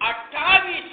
28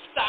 sta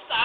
sta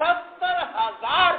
70,000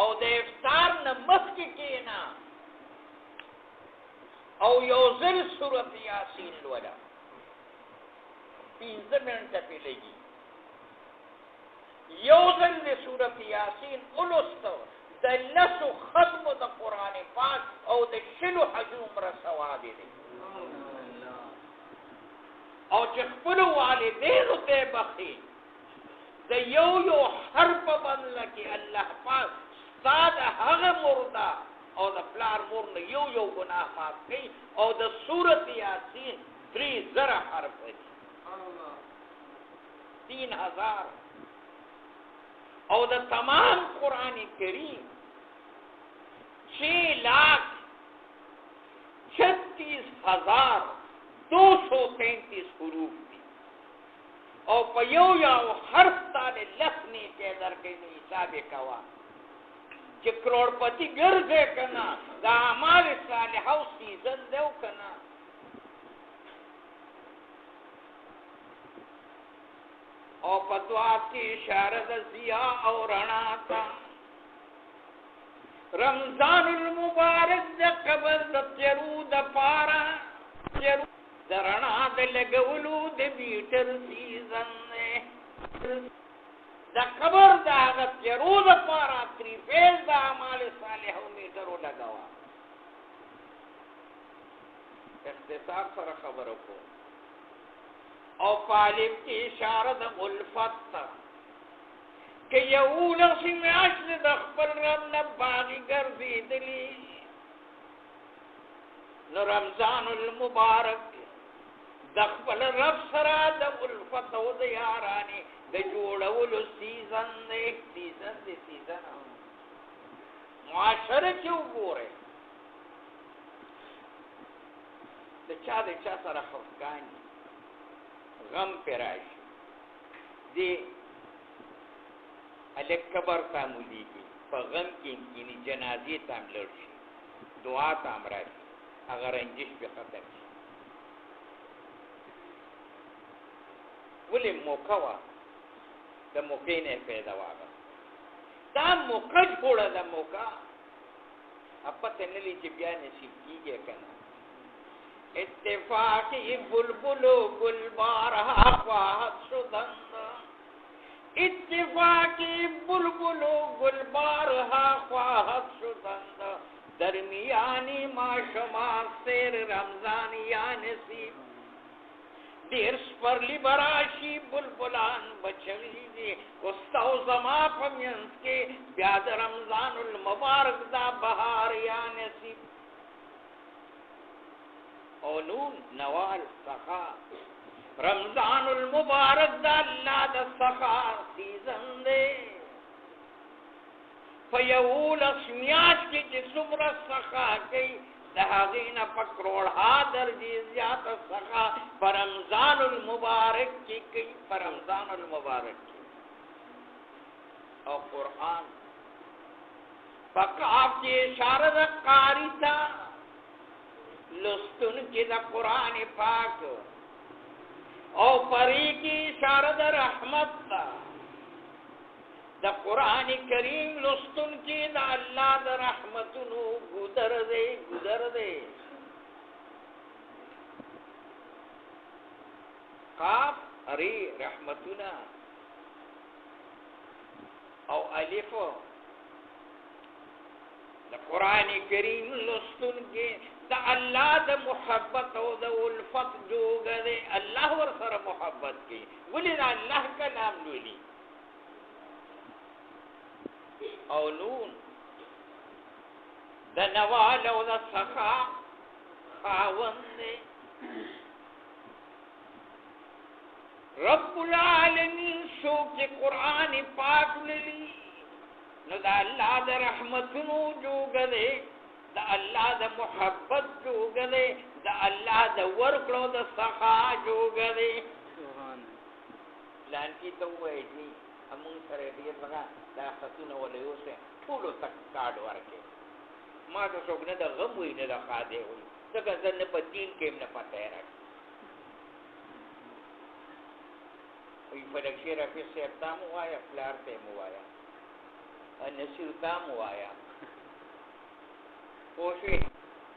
او د افطار نه مخکې کېنا او you ځل سورۃ یاسین لولا 15 منټه پې لګي یو ځل د سورۃ یاسین ولوستو د لسو ختم د قران پاک او د شلو حجوم را ثواب دي او چې خپل والدینو ته بخي د یو حرف باندې کې الله پاک ستاد هغه مردا او د پلار مور نه یو ګناه معاف کوي او د سورۃ یاسین 3000 حرف دي 3000 او د تمام قران کریم 6,36,233 حروف دي او په یو حرف باندې لسنی ته درکې نه حساب کوا چې کروڑپتی ګرځي کنا د اعمال صالحو سیزن دیو کنا او په دعا کې اشاره د ضیا او رڼا تا رمضان المبارک د قبر د تیرو د پارا تیرو د رڼا د لګولو د بیټر سیزن د قبر د هغه تیرو د پارا تری فیز د اعمال صالحو میټرو لګاوه اختصار سره خبرو کو او پالب کی اشاره د الفت که یو لغسی میاشت د خپل رب نه باغی ګرځېدلی نو رمضان المبارک د خپل رب سره د الفت او د یارانې د جوړولو سیزن دی معاشره کې وګورئ د چا سره خفګان غم پر راشي دی الک قبر ته مولېږي په غم کې کینی جنازې ته هم لړ شي دعا ته هم راشي هغه رنجش به ختم شي ولې موقع وه د موقع نه پیدا واغه دا موقع جوړه ده موقع پته نه لري چې بیا نصیب کېږي که نه اتفاقی بلبلو گلبارها خواهد شدند اتفاقی بلبلو گلبارها خواهد شدند درمیانی ما شما سیر رمضان یا نصیب دیر سپرلی براشی بلبلان بچویږي وستاو زما په منځ کې بیا د رمضان المبارک دا بهار یا نصیب او نون نوال سخا رمضان المبارک دا اللہ دا سخا سیزن دے فیول اسمیاش کی جسمر سخا کئی دہاغین پکروڑا درجی زیادہ سخا پر رمضان المبارک کی کئی پر رمضان المبارک کی اور قرآن فقاف کی اشارت قاری تھا لستن کی دا قرآن پاک او پری کی اشارت رحمت دا دا قرآن کریم لستن کی دا اللہ دا رحمتنو گدر دے قاف اری رحمتنا او الف دا قرآن کریم لستن کی دا اللہ دا محبت او دا الفت جوگا دے اللہ ور سر محبت کی ولی دا اللہ کا نام لولی او نون دا نوال او دا سخا خاون دے رب العالمین شوق قرآن پاک للی نو دا اللہ دا رحمتنو جوگا دے دا اللہ دا محبت جوگا دے دا اللہ دا ورکلو دا سخا جوگا دے لانکی تو ویدی امون سره دیر بغا دا خطونه ولیو سے ټولو تک کارډ ورکې ما ته څوک نه د غم وي نه د خاده وي ځکه زه نه په دین کې نه پته راځي وي په لکه رافي صاحب ته مو وایا فلار ته مو وایا نصیرتام وایا پوشی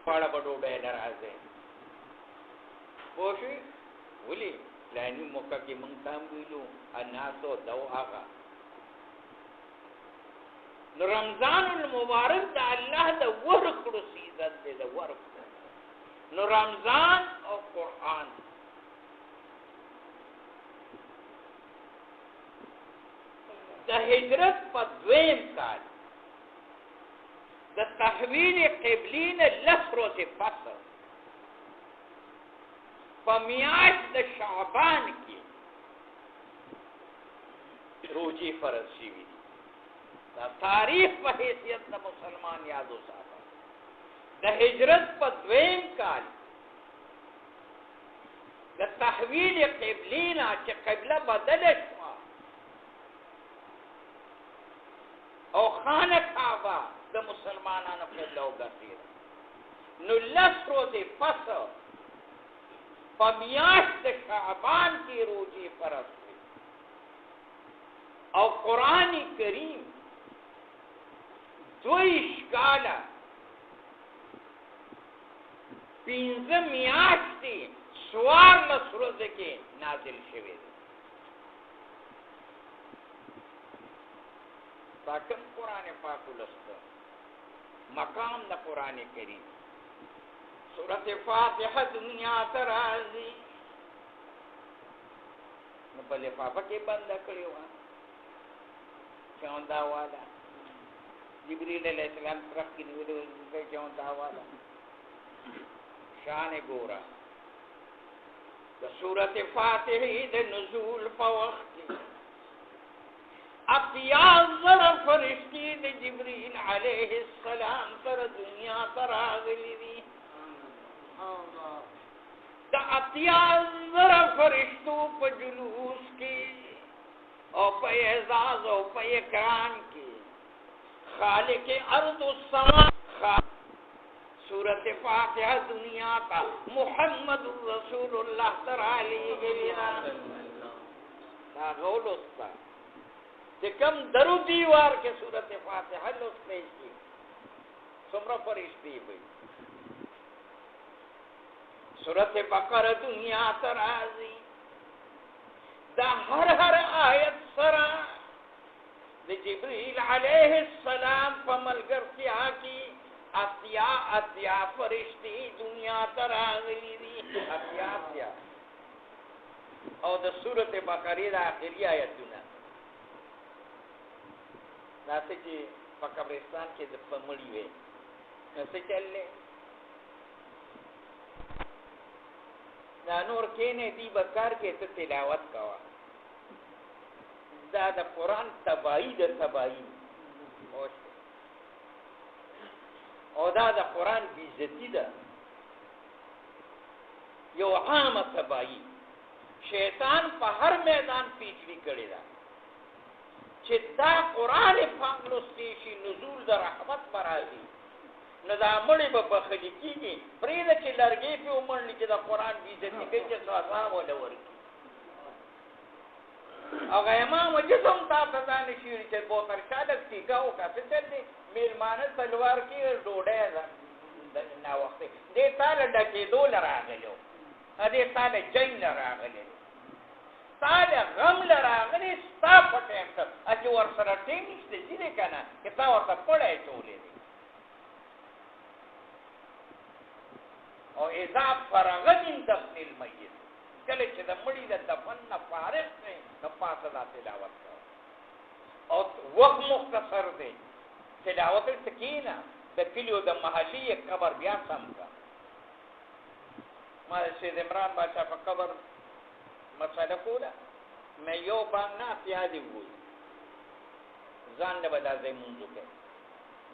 پاړه بډو ډه ناراضه پوشی ولي لانی موقع کې مونږ تام ویلو اناسو دو آغا نو رمضان المبارک د الله د ورکړو سیزن دی د ورکړو نو رمضان او قرآن د هجرت په دویم کال د تحویل قبلین لسرو سے پس په میاشت د شعبان کې روزي فرض شوي دي دا تاریخ په حیثیت د مسلمان یاد وساته د هجرت په دویم کال د تحویل قبلینا چې قبله بدله شوه او خانه کعبه د مسلمانانو قبله وګرځېده نو لس ورځې پس په میاشت د شعبان کې روزي فرض شوې او قرآن کریم دویش کاله پنځه میاشتې څوارلس ورځې کې نازل شوی دی دا کوم قرآن پاک ولسته مقام د قرآن کریم سورۃ فاتحه دنیا ته راځي نو په لفافه کې بند کړی و چوندا والا جبريل علیہ السلام طرف کی نیولو دے چوندا والا شان گورا دا سورۃ فاتحه د نزول په وخت اتیا زر فرشتي د جبريل علیہ السلام تر دنیا تر راغلي دي دا اتیا زر فرشتو په جلوس کې او په اعزاز او په اکرام کې خالق ارض السما سورۃ فاتحه دنیا کا محمد رسول اللہ تعالی گلینا دا غولستا چې کوم درو دیوار کې سورۃ فاتحه لوستې شي څومره فرشتي وي سورۃ بقره دنیا ترازی دا هر آیت سره د جبريل علیہ السلام په ملګرتیا کې اتیا فرشتي دنیا ته راغلي دي اتیا او د سورۃ بقره د اخري آیتونه دا چې په قبرستان کې د پمړی وي نو څه چلې دا نور کینه دی بکار کې ته تلاوت کوا دا د قرآن تباہی د تباہی او دا د قرآن بیزتی ده یو عامه تباہی شیطان په هر میدان پیچوي کړی ده چې دا قرآن پاک لوستي شي نزول د رحمت برازي نو دا مړی به بخلي کېږي پرېږده چې لرګې پې ومنډي چې د قرآن بیزتي کوي چې سزا وله ورکړي هغه امام جسم تا ته دا نشي ویلي چې بوتل شالک ټیکه وکړه څه چل دی مېلمانه تلوار کې ډوډۍ ناوختې دې تا له ډکېدو له راغلي دې تا له جنګ نه راغلي تا له غم له راغلي ستا په ټایم ته چې ورسره ټیم نشته ځینې که نه چې تا ورته پړی چولی دی او اذا فرغ من دفن المیت کله چې د مړي د دفن نه فارغ شي نو پاسه دا تلاوت کوه او وخت مختصر دی تلاوت سکینه د کلیو د محشي قبر بیا سم کا ما سید عمران بادشاہ په قبر مسله کوله مې یو باندې پیادي وای ځان له بدل ځای مونږ کې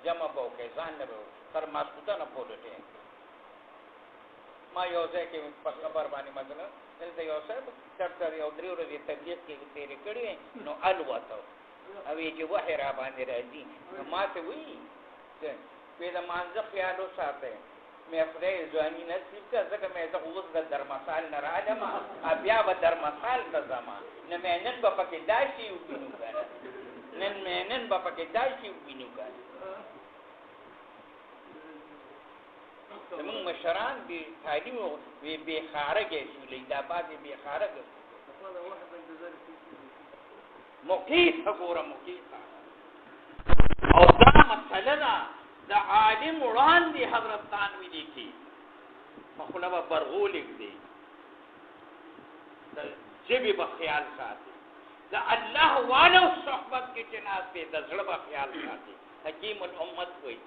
جمع بوکه ځان له تر ماسکوته نه پوهټه ما یو ځای کې په خبر باندې مثلا دلته یو صاحب چرته یو درې ورځې تبلیغ کې تیرې کړې نو الوته او چې وحی را باندې راځي نو ما ته وی چې په د مانځه خیالو ساته مې خدای ځواني نصیب کړه ځکه مې ته اوس د درمسال نه راځم بیا به درمسال ته ځم نه مې نن به پکې داسې وګینو کنه نن با پکې داسې وینو کار زمونږ مشران دي تعلیم بې خارګې شولې دا باندې بې خارګ مقیس وګوره مقیس او دا مسله ده د عالم وړاندې حضرت تانوي لیکي مخونه به برغول دی د ژبې به خیال ساتي د الله والو صحبت کې چې ناست دی د زړه به خیال ساتي حکیم الامت وایي